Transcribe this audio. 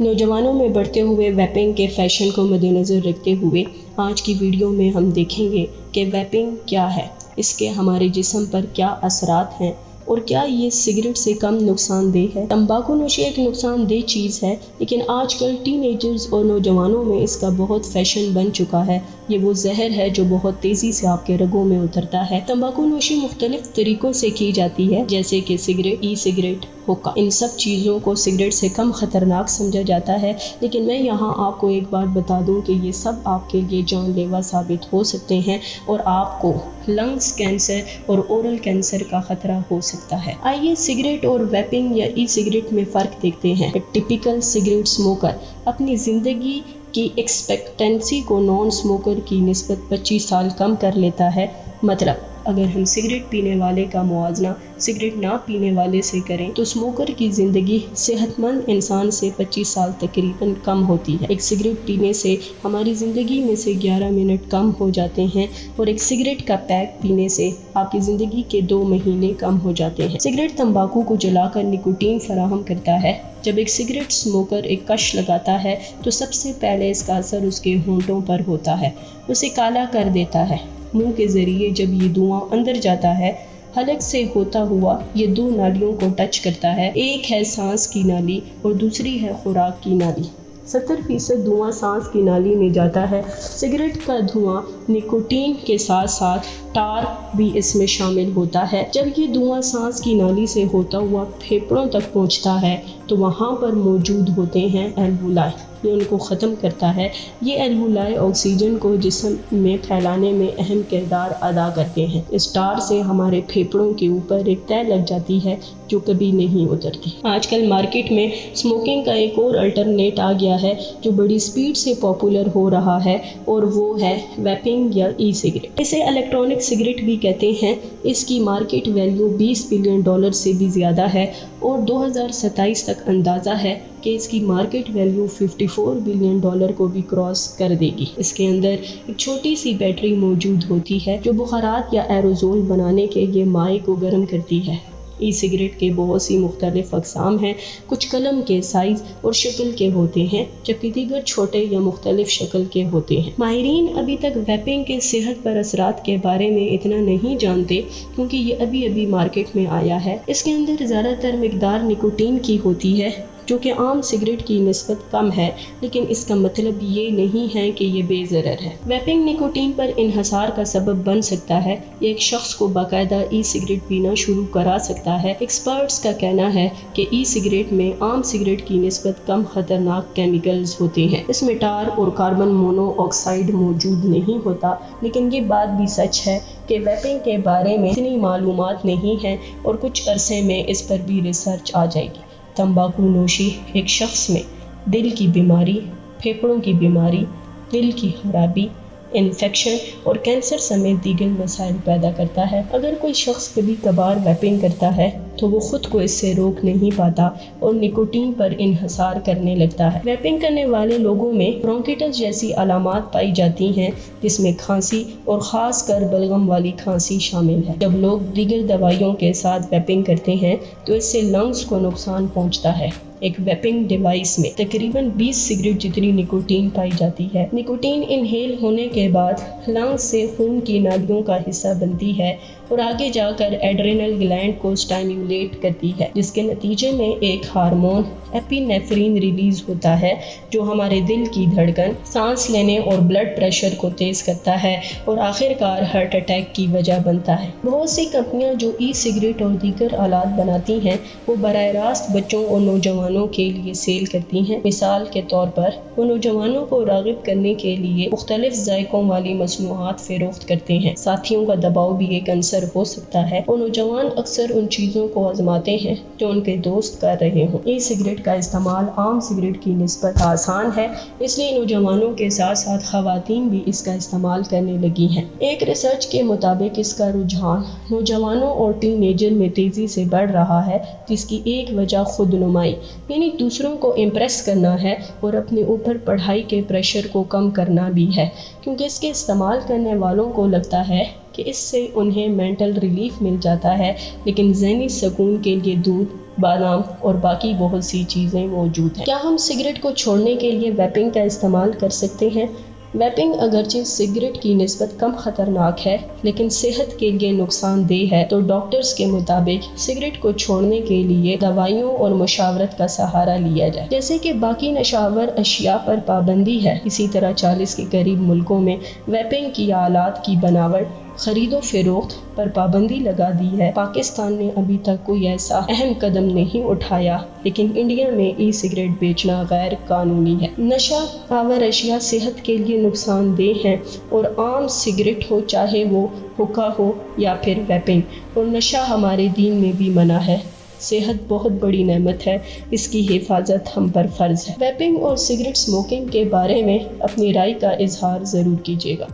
نوجوانوں میں بڑھتے ہوئے ویپنگ کے فیشن کو مد نظر رکھتے ہوئے آج کی ویڈیو میں ہم دیکھیں گے کہ ویپنگ کیا ہے، اس کے ہمارے جسم پر کیا اثرات ہیں اور کیا یہ سگریٹ سے کم نقصان دہ ہے۔ تمباکو نوشی ایک نقصان دہ چیز ہے، لیکن آج کل ٹین ایجرز اور نوجوانوں میں اس کا بہت فیشن بن چکا ہے۔ یہ وہ زہر ہے جو بہت تیزی سے آپ کے رگوں میں اترتا ہے۔ تمباکو نوشی مختلف طریقوں سے کی جاتی ہے، جیسے کہ سگریٹ، ای سگریٹ، ہوکا۔ ان سب چیزوں کو سگریٹ سے کم خطرناک سمجھا جاتا ہے، لیکن میں یہاں آپ کو ایک بات بتا دوں کہ یہ سب آپ کے لیے جان لیوا ثابت ہو سکتے ہیں اور آپ کو لنگز کینسر اور اورل کینسر کا خطرہ ہو سکتا ہے۔ آئیے سگریٹ اور ویپنگ یا ای سگریٹ میں فرق دیکھتے ہیں۔ ایک ٹپیکل سگریٹ اسموکر اپنی زندگی کی ایکسپیکٹنسی کو نان اسموکر کی نسبت 25 سال کم کر لیتا ہے۔ مطلب اگر ہم سگریٹ پینے والے کا موازنہ سگریٹ نہ پینے والے سے کریں تو اسموکر کی زندگی صحت مند انسان سے 25 سال تقریباً کم ہوتی ہے۔ ایک سگریٹ پینے سے ہماری زندگی میں سے 11 منٹ کم ہو جاتے ہیں اور ایک سگریٹ کا پیک پینے سے آپ کی زندگی کے 2 مہینے کم ہو جاتے ہیں۔ سگریٹ تمباکو کو جلا کر نکوٹین فراہم کرتا ہے۔ جب ایک سگریٹ اسموکر ایک کش لگاتا ہے تو سب سے پہلے اس کا اثر اس کے ہونٹوں پر ہوتا ہے، اسے کالا کر دیتا ہے۔ منہ کے ذریعے جب یہ دھواں اندر جاتا ہے، حلق سے ہوتا ہوا یہ 2 نالیوں کو ٹچ کرتا ہے، ایک ہے سانس کی نالی اور دوسری ہے خوراک کی نالی۔ 70% دھواں سانس کی نالی میں جاتا ہے۔ سگریٹ کا دھواں نکوٹین کے ساتھ ساتھ ٹار بھی اس میں شامل ہوتا ہے۔ جب یہ دھواں سانس کی نالی سے ہوتا ہوا پھیپھڑوں تک پہنچتا ہے تو وہاں پر موجود ہوتے ہیں الویولائی، یہ ان کو ختم کرتا ہے۔ یہ الویولائی آکسیجن کو جسم میں پھیلانے میں اہم کردار ادا کرتے ہیں۔ اس ٹار سے ہمارے پھیپھڑوں کے اوپر ایک تہ لگ جاتی ہے جو کبھی نہیں اترتی۔ آج کل مارکیٹ میں اسموکنگ کا ایک اور الٹرنیٹ آ گیا ہے جو بڑی سپیڈ سے پاپولر ہو رہا ہے اور وہ ہے ویپنگ یا ای سگریٹ۔ اسے الیکٹرانک سگریٹ بھی کہتے ہیں۔ اس کی مارکیٹ ویلیو $20 بلین سے بھی زیادہ ہے اور 2027 تک اندازہ ہے کہ اس کی مارکیٹ ویلیو $54 بلین کو بھی کراس کر دے گی۔ اس کے اندر ایک چھوٹی سی بیٹری موجود ہوتی ہے جو بخارات یا ایروزول بنانے کے لیے مائع کو گرم کرتی ہے۔ ای سگریٹ کے بہت سی مختلف اقسام ہیں، کچھ قلم کے سائز اور شکل کے ہوتے ہیں جبکہ دیگر چھوٹے یا مختلف شکل کے ہوتے ہیں۔ ماہرین ابھی تک ویپنگ کے صحت پر اثرات کے بارے میں اتنا نہیں جانتے کیونکہ یہ ابھی مارکیٹ میں آیا ہے۔ اس کے اندر زیادہ تر مقدار نکوٹین کی ہوتی ہے جو کہ عام سگریٹ کی نسبت کم ہے، لیکن اس کا مطلب یہ نہیں ہے کہ یہ بے ضرر ہے۔ ویپنگ نکوٹین پر انحصار کا سبب بن سکتا ہے۔ یہ ایک شخص کو باقاعدہ ای سگریٹ پینا شروع کرا سکتا ہے۔ ایکسپرٹس کا کہنا ہے کہ ای سگریٹ میں عام سگریٹ کی نسبت کم خطرناک کیمیکلز ہوتے ہیں۔ اس میں ٹار اور کاربن مونو آکسائڈ موجود نہیں ہوتا، لیکن یہ بات بھی سچ ہے کہ ویپنگ کے بارے میں اتنی معلومات نہیں ہیں اور کچھ عرصے میں اس پر بھی ریسرچ آ جائے گی۔ تمباکو نوشی ایک شخص میں دل کی بیماری، پھیپھڑوں کی بیماری، دل کی خرابی، انفیکشن اور کینسر سمیت دیگر مسائل پیدا کرتا ہے۔ اگر کوئی شخص کبھی کبھار ویپنگ کرتا ہے تو وہ خود کو اس سے روک نہیں پاتا اور نکوٹین پر انحصار کرنے لگتا ہے۔ ویپنگ کرنے والے لوگوں میں برونکیٹس جیسی علامات پائی جاتی ہیں جس میں کھانسی اور خاص کر بلغم والی کھانسی شامل ہے۔ جب لوگ دیگر دوائیوں کے ساتھ ویپنگ کرتے ہیں تو اس سے لنگز کو نقصان پہنچتا ہے۔ ایک ویپنگ ڈیوائس میں تقریباً 20 سگریٹ جتنی نکوٹین پائی جاتی ہے۔ نکوٹین انہیل ہونے کے بعد لنگز سے خون کی نالیوں کا حصہ بنتی ہے اور آگے جا کر ایڈرینل گلینڈ کو سٹیمولیٹ کرتی ہے، جس کے نتیجے میں ایک ہارمون ایپی نیفرین ریلیز ہوتا ہے جو ہمارے دل کی دھڑکن، سانس لینے اور بلڈ پریشر کو تیز کرتا ہے اور آخر کار ہارٹ اٹیک کی وجہ بنتا ہے۔ بہت سی کمپنیاں جو ای سگریٹ اور دیگر آلات بناتی ہیں وہ براہ راست بچوں اور نوجوانوں کے لیے سیل کرتی ہیں۔ مثال کے طور پر وہ نوجوانوں کو راغب کرنے کے لیے مختلف ذائقوں والی مصنوعات فروخت کرتے ہیں۔ ساتھیوں کا دباؤ بھی ایک عنصر ہو سکتا ہے اور نوجوان اکثر ان چیزوں کو آزماتے ہیں جو ان کے دوست کر رہے ہوں۔ ای سگریٹ کا استعمال عام سگریٹ کی نسبت آسان ہے، اس لیے نوجوانوں کے ساتھ ساتھ خواتین بھی اس کا استعمال کرنے لگی ہیں۔ ایک ریسرچ کے مطابق اس کا رجحان نوجوانوں اور ٹین ایجر میں تیزی سے بڑھ رہا ہے، جس کی ایک وجہ خود نمائی یعنی دوسروں کو امپریس کرنا ہے اور اپنے اوپر پڑھائی کے پریشر کو کم کرنا بھی ہے، کیونکہ اس کے استعمال کرنے والوں کو لگتا ہے کہ اس سے انہیں مینٹل ریلیف مل جاتا ہے، لیکن ذہنی سکون کے لیے دودھ، بادام اور باقی بہت سی چیزیں موجود ہیں۔ کیا ہم سگریٹ کو چھوڑنے کے لیے ویپنگ کا استعمال کر سکتے ہیں؟ ویپنگ اگرچہ سگریٹ کی نسبت کم خطرناک ہے لیکن صحت کے لیے نقصان دہ ہے، تو ڈاکٹرز کے مطابق سگریٹ کو چھوڑنے کے لیے دوائیوں اور مشاورت کا سہارا لیا جائے۔ جیسے کہ باقی نشاور اشیاء پر پابندی ہے، اسی طرح 40 کے قریب ملکوں میں ویپنگ کی آلات کی بناوٹ، خرید و فروخت پر پابندی لگا دی ہے۔ پاکستان نے ابھی تک کوئی ایسا اہم قدم نہیں اٹھایا، لیکن انڈیا میں ای سگریٹ بیچنا غیر قانونی ہے۔ نشہ آور اشیاء صحت کے لیے نقصان دہ ہیں، اور عام سگریٹ ہو چاہے وہ حقہ ہو یا پھر ویپنگ، اور نشہ ہمارے دین میں بھی منع ہے۔ صحت بہت بڑی نعمت ہے، اس کی حفاظت ہم پر فرض ہے۔ ویپنگ اور سگریٹ اسموکنگ کے بارے میں اپنی رائے کا اظہار ضرور کیجیے گا۔